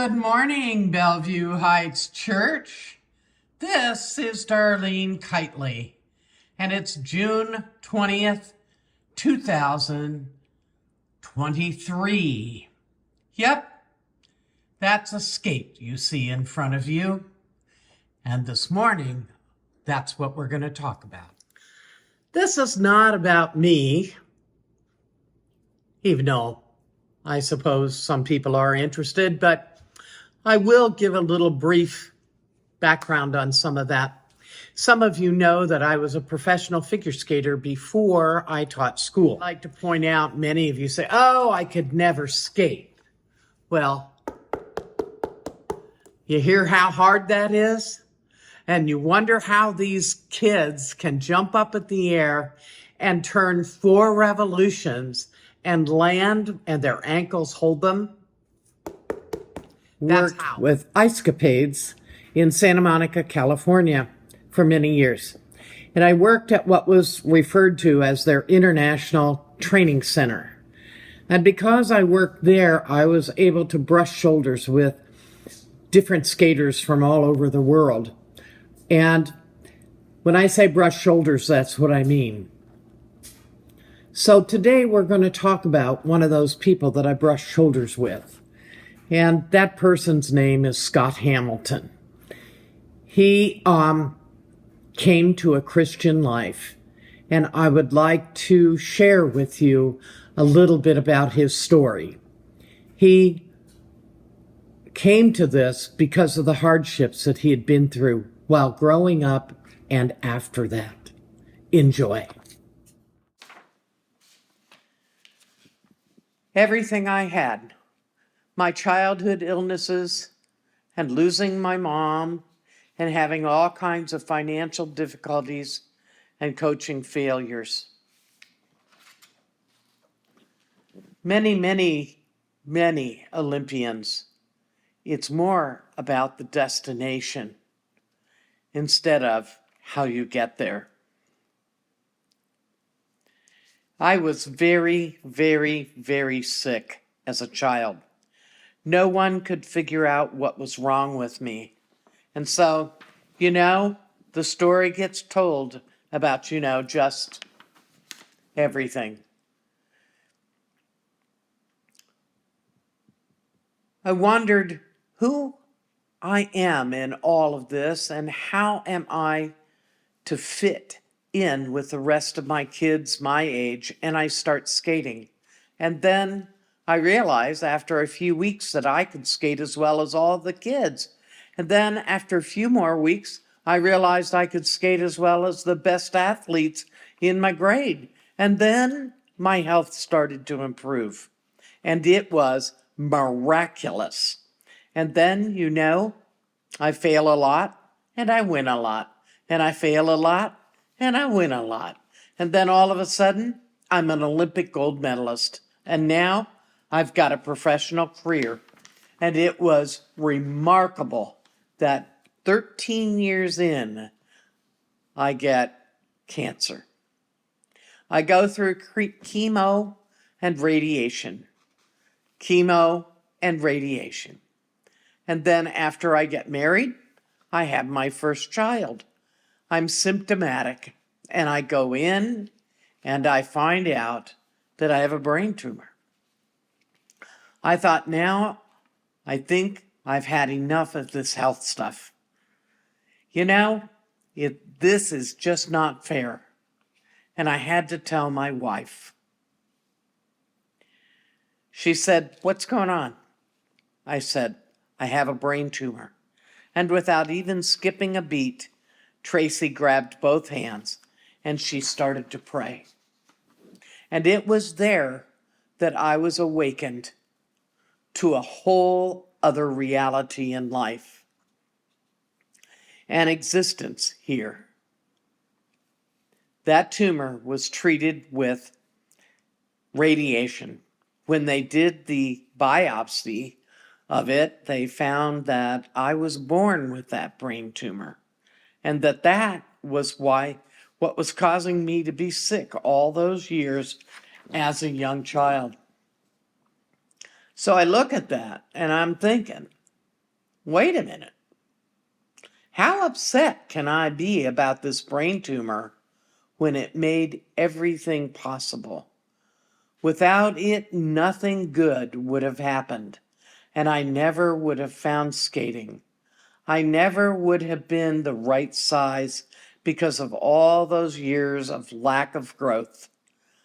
Good morning, Bellevue Heights Church. This is Darlene Kiteley, and it's June 20th, 2023. Yep, that's a skate you see in front of you. And this morning, that's what we're going to talk about. This is not about me, even though I suppose some people are interested, but I will give a little brief background on some of that. Some of you know that I was a professional figure skater before I taught school. I'd like to point out, many of you say, oh, I could never skate. Well, you hear how hard that is? And you wonder how these kids can jump up at the air and turn 4 revolutions and land and their ankles hold them. Worked with ice capades in Santa Monica, California for many years. And I worked at what was referred to as their International Training Center. And because I worked there, I was able to brush shoulders with different skaters from all over the world. And when I say brush shoulders, that's what I mean. So today we're going to talk about one of those people that I brushed shoulders with. And that person's name is Scott Hamilton. He came to a Christian life, and I would like to share with you a little bit about his story. He came to this because of the hardships that he had been through while growing up and after that. Enjoy. Everything I had, my childhood illnesses and losing my mom and having all kinds of financial difficulties and coaching failures. Many Olympians, it's more about the destination instead of how you get there. I was very sick as a child. No one could figure out what was wrong with me. And so, the story gets told about, just everything. I wondered who I am in all of this and how am I to fit in with the rest of my kids my age, and I start skating. And then I realized after a few weeks that I could skate as well as all the kids. And then after a few more weeks, I realized I could skate as well as the best athletes in my grade. And then my health started to improve. And it was miraculous. And then, I fail a lot and I win a lot. And I fail a lot and I win a lot. And then all of a sudden, I'm an Olympic gold medalist. And now I've got a professional career. And it was remarkable that 13 years in, I get cancer. I go through chemo and radiation. Chemo and radiation. And then after I get married, I have my first child. I'm symptomatic, and I go in and I find out that I have a brain tumor. I thought, now I think I've had enough of this health stuff. This is just not fair. And I had to tell my wife. She said, what's going on? I said, I have a brain tumor. And without even skipping a beat, Tracy grabbed both hands and she started to pray. And it was there that I was awakened to a whole other reality in life and existence here. That tumor was treated with radiation. When they did the biopsy of it, they found that I was born with that brain tumor, and that was what was causing me to be sick all those years as a young child. So I look at that and I'm thinking, wait a minute. How upset can I be about this brain tumor when it made everything possible? Without it, nothing good would have happened, and I never would have found skating. I never would have been the right size because of all those years of lack of growth.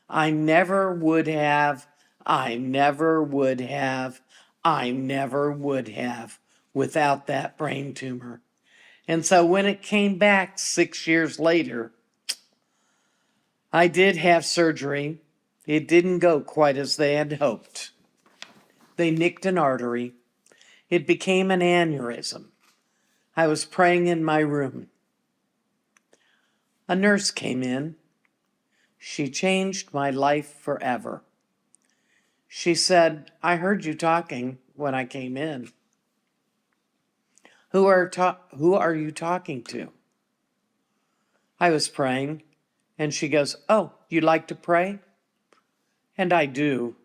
I never would have, I never would have, I never would have without that brain tumor. And so when it came back 6 years later, I did have surgery. It didn't go quite as they had hoped. They nicked an artery. It became an aneurysm. I was praying in my room. A nurse came in. She changed my life forever. She said, I heard you talking when I came in. Who are you talking to? I was praying, and she goes, oh, you like to pray? And I do.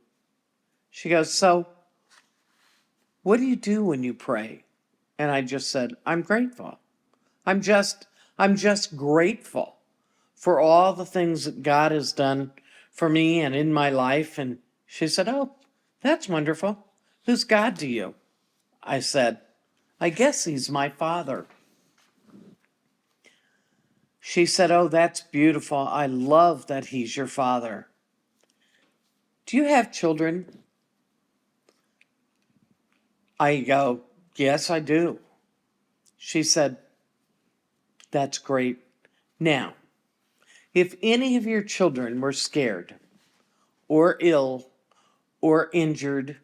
She goes, so what do you do when you pray? And I just said, I'm grateful. I'm just grateful for all the things that God has done for me and in my life. And she said, oh, that's wonderful. Who's God to you? I said, I guess he's my father. She said, oh, that's beautiful. I love that he's your father. Do you have children? I go, yes, I do. She said, that's great. Now, if any of your children were scared or ill or injured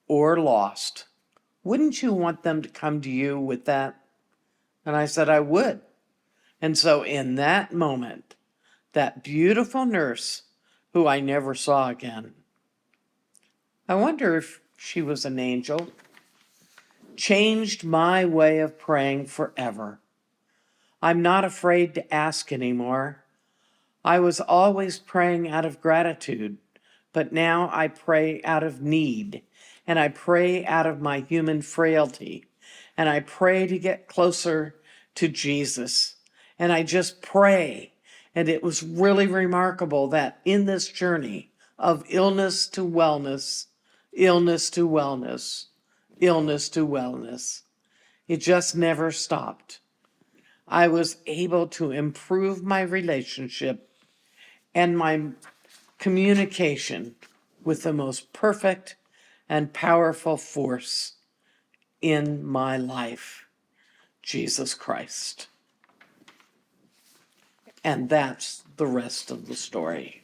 or lost, wouldn't you want them to come to you with that? And I said, I would. And so in that moment, that beautiful nurse, who I never saw again, I wonder if she was an angel, changed my way of praying forever. I'm not afraid to ask anymore. I was always praying out of gratitude, but now I pray out of need, and I pray out of my human frailty, and I pray to get closer to Jesus, and I just pray. And it was really remarkable that in this journey of illness to wellness, illness to wellness, illness to wellness, it just never stopped. I was able to improve my relationship and my communication with the most perfect and powerful force in my life, Jesus Christ. And that's the rest of the story.